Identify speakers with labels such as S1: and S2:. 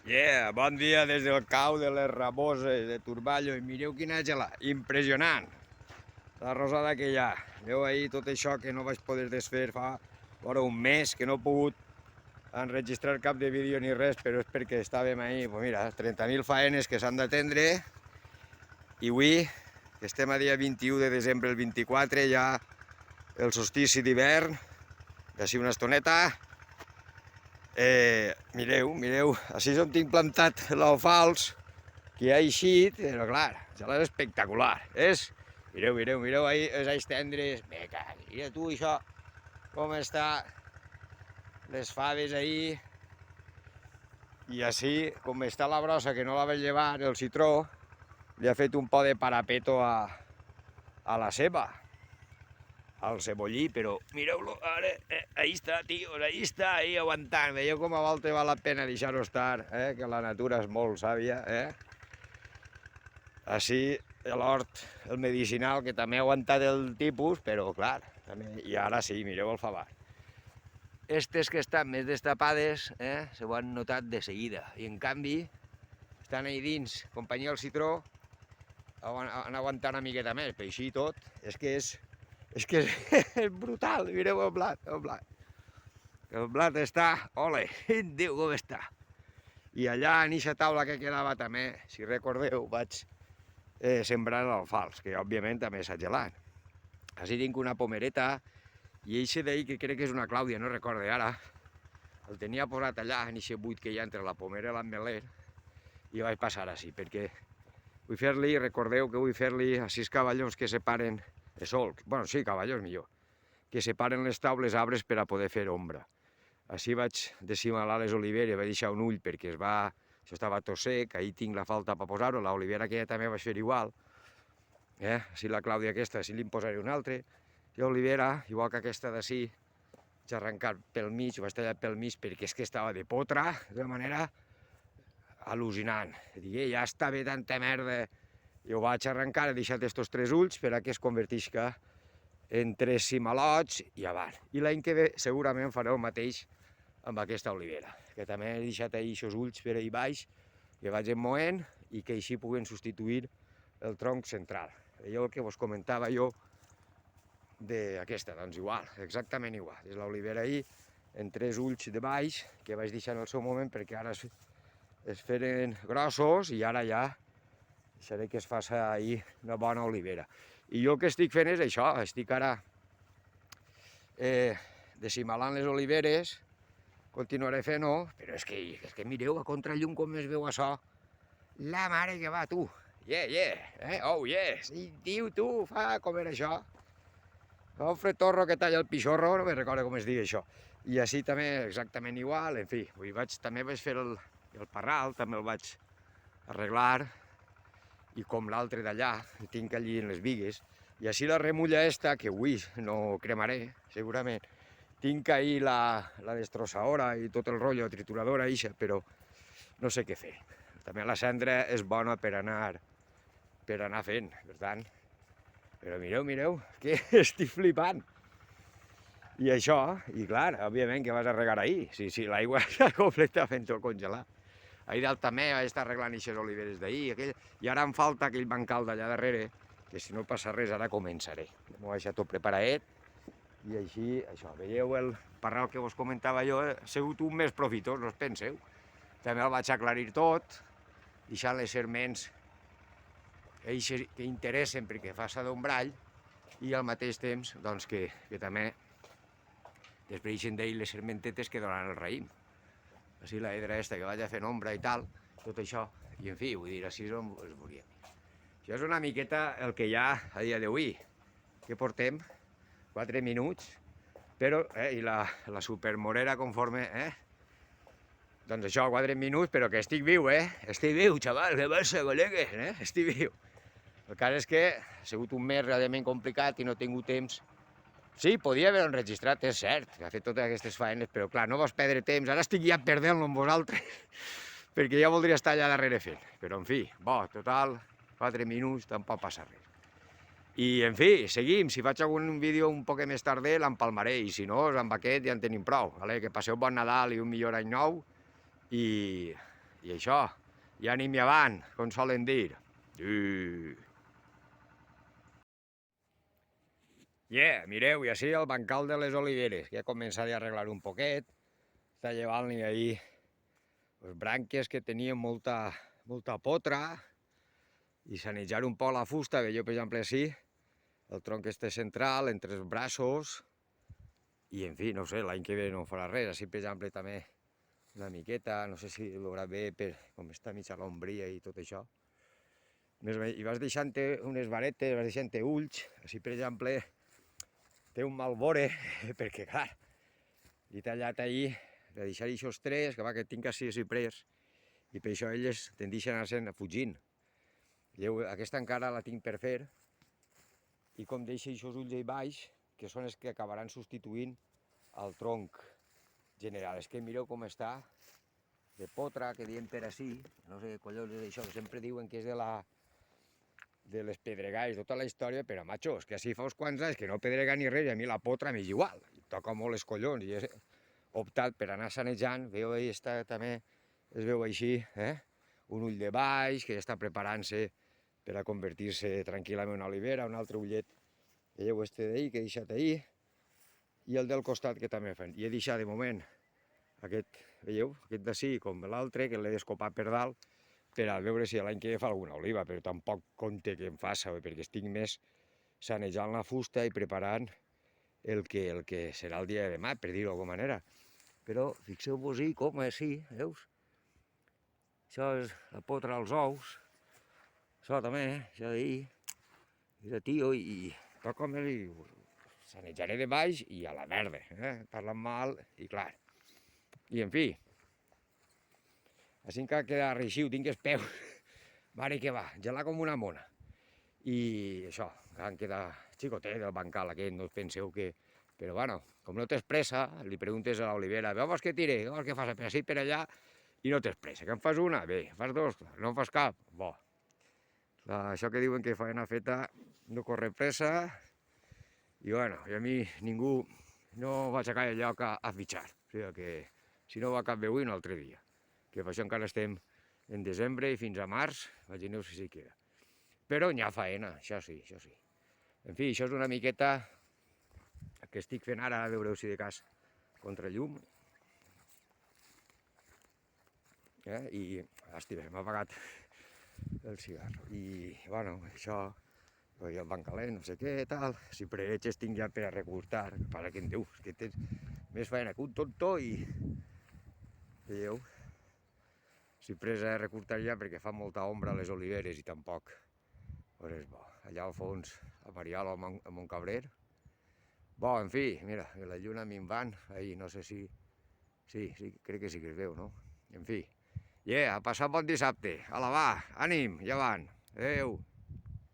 S1: Bon dia des del cau de les Raboses de Turballo i mireu quina gela, impressionant la rosada que hi ha. Veu ahir tot això que no vaig poder desfer fa vora un mes, que no he pogut enregistrar cap de vídeo ni res, però és perquè estàvem ahir, pues mira, 30.000 faenes que s'han d'atendre i avui, que estem a dia 21 de desembre, el 24, ja el solstici d'hivern, d'ací una estoneta. Mireu, així és on tinc plantat l'alfals, que ha eixit, però clar, ja és espectacular, mireu ahí els ais tendres, me cago, mira tu això, com està, les faves ahí, i així, com està la brossa, que no la vaig llevar, el citró, li ha fet un po de parapeto a la ceba, al cebollí, però mireu-lo, ara, ahí està, tios, ahí està, ahí aguantant, veieu com a volta val la pena deixar-ho estar, que la natura és molt sàvia, Així l'hort, el medicinal, que també ha aguantat el tipus, però clar, també, i ara sí, mireu el favar. Estes que estan més destapades, se ho han notat de seguida, i en canvi estan ahí dins, companyia del citró, han aguantat una miqueta més, però així tot, és que és brutal, mireu el blat, el blat està, ole, Déu com està. I allà en eixa taula que quedava també, si recordeu, vaig sembrar l'alfals, que òbviament també s'ha gelat. Així tinc una pomereta, i eixe d'ahir, que crec que és una Clàudia, no recorde ara, el tenia posat allà, en eixe buit que hi ha entre la pomera i l'ametler, i vaig passar així, perquè vull fer-li, recordeu que vull fer-li a 6 cavallons que separen de solc, bueno, sí, cavallons millor, que separen les taules arbres per a poder fer ombra. Així vaig decimalar les oliveres, vaig deixar un ull perquè això estava tot sec, ahir tinc la falta per posar-ho, l'olivera aquella també vaig fer igual, així la Clàudia aquesta, així li'n posaré una altra, i l'olivera, igual que aquesta d'ací, vaig arrencar pel mig, vaig tallar pel mig perquè és que estava de potra, d'una manera al·lucinant. Dic, ja està bé tanta merda, i ho vaig arrencar, he deixat estos 3 ulls per a que es convertisca en 3 cimalots i avant. I l'any que ve segurament faré el mateix amb aquesta olivera, que també he deixat ahir aquests ulls per ahir baix, que vaig emmoent i que així puguen substituir el tronc central. Veieu el que vos comentava jo d'aquesta, doncs igual, exactament igual. És l'olivera ahir en 3 ulls de baix, que vaig deixar en el seu moment perquè ara es feren grossos i ara ja deixaré que es faci ahir una bona olivera. I jo el que estic fent és això, estic ara decimalant les oliveres, continuaré fent-ho, però és que mireu a contrallum com es veu això. La mare que va, tu. Oh yeah, sí, tio, tu, fa com era això. Fa un fretorro que talla el pixorro, no me recordo com es diu això. I així també exactament igual, en fi, també vaig fer el parral, també el vaig arreglar, i com l'altre d'allà, tinc allí en les bigues, i així la remulla esta, que avui no cremaré, segurament, tinc ahí la destrossadora i tot el rotllo, trituradora ixa, però no sé què fer. També la cendra és bona per anar fent, per tant. Però mireu, que estic flipant. I això, i clar, òbviament que vas a regar ahir, si l'aigua està completament congelat. Ahir dalt també vaig estar arreglant aquestes oliveres d'ahir, i ara em falta aquell bancal d'allà darrere, que si no passa res ara començaré. M'ho he deixat tot preparadet, i així, això, veieu el parral que vos comentava jo, ha sigut un més profitós, no us penseu. També el vaig aclarir tot, deixant les serments que interessen perquè faça d'ombrall, i al mateix temps doncs, que també despreixen d'ell les sermentetes que donaran el raïm. Així la hedra esta que vaig a fer ombra i tal, tot això, i en fi, vull dir, així és on es volíem. Això és una miqueta el que hi ha a dia d'avui, que portem 4 minuts, però, i la supermorera conforme, doncs això, 4 minuts, però que estic viu, estic viu, xaval, què passa, col·legues, estic viu. El cas és que ha sigut un mes realment complicat i no he tingut temps. Sí, podia haver enregistrat, és cert, que ha fet totes aquestes faenes, però clar, no vols perdre temps, ara estic ja perdent-lo amb vosaltres, perquè ja voldria estar allà darrere fent. Però en fi, total, 4 minuts, tampoc passa res. I, en fi, seguim. Si faig algun vídeo un poc més tarder, l'empalmaré. I si no, amb aquest ja en tenim prou. Que passeu bon Nadal i un millor any nou. I I això, i ànim i avant, com solen dir. Mireu, i així el bancal de les oliveres, que ha començat a arreglar un poquet, està llevant-li ahí les branques que tenien molta potra, i sanejar un poc la fusta, veieu per exemple així, el tronc este central, entre els braços, i en fi, no sé, l'any que ve no farà res, així per exemple també una miqueta, no sé si veurà bé per com està mitja l'ombria i tot això. I vas deixant unes varetes, vas deixant ulls, així per exemple té un mal vore, perquè clar, he tallat ahir de deixar aquests tres, que va que tinc així ciprers, i per això elles tendeixen a anar fugint. Aquesta encara la tinc per fer, i com deixa aquests ulls allà baix, que són els que acabaran substituint el tronc general. És que mireu com està de potra, que diem per ací, no sé què collons és això, que sempre diuen que és de les pedregades, tota la història, però macho, és que així fa uns quants anys que no pedrega ni res, i a mi la potra m'és igual, em toca molt els collons, i he optat per anar sanejant, veieu ahí està també, es veu així, un ull de baix, que ja està preparant-se per a convertir-se tranquil·lament en una olivera, un altre ullet, veieu este d'ahir, que he deixat ahir, i el del costat que també fan. I he deixat de moment aquest, veieu, aquest d'ací com l'altre, que l'he d'escopar per dalt, per a veure si l'any que ve fa alguna oliva, però tampoc compte que em faça, perquè estic més sanejant la fusta i preparant el que serà el dia de demà, per dir-ho d'alguna manera. Però fixeu-vos-hi com així, veus? Això és la potra als ous, això també, això d'ahir, és de tio, i toca més, sanejaré de baix i a la verda, parlant mal, i clar. I en fi, així que queda reixiu, tinc els peus, mare que va, gelar com una mona. I això, em queda xicotet del bancal aquest, no us penseu que... Però bueno, com no tens pressa, li preguntes a l'olivera, vols que tire, vols que fas per ací per allà, i no tens pressa, que en fas una, bé, fas dos, no en fas cap, bo. Això que diuen que faena feta no corre pressa, i bueno, i a mi ningú no vaig a cada lloc a fitxar, o sigui que si no va cap bé avui, un altre dia, que per això encara estem en desembre i fins a març, imagineu si sí queda. Però n'hi ha faena, això sí, això sí. En fi, això és una miqueta que estic fent ara, a veure si de cas contra llum. I, hòstia, m'ha apagat el cigarro. I, bueno, això, el bancalet, no sé què, tal, si preetges tinc ja per a recortar, para que en Déu, és que tens més faena que un tonto i... Veieu? Si presa a recortar ja perquè fa molta ombra a les oliveres i tampoc pues és bo. Allà al fons, a Marial, a Montcabrer. Bo, en fi, mira, la lluna minvant, ahí, no sé si... Sí, crec que sí que es veu, no? En fi. A passar bon dissabte. Ala, va, ànim, ja van. Adéu.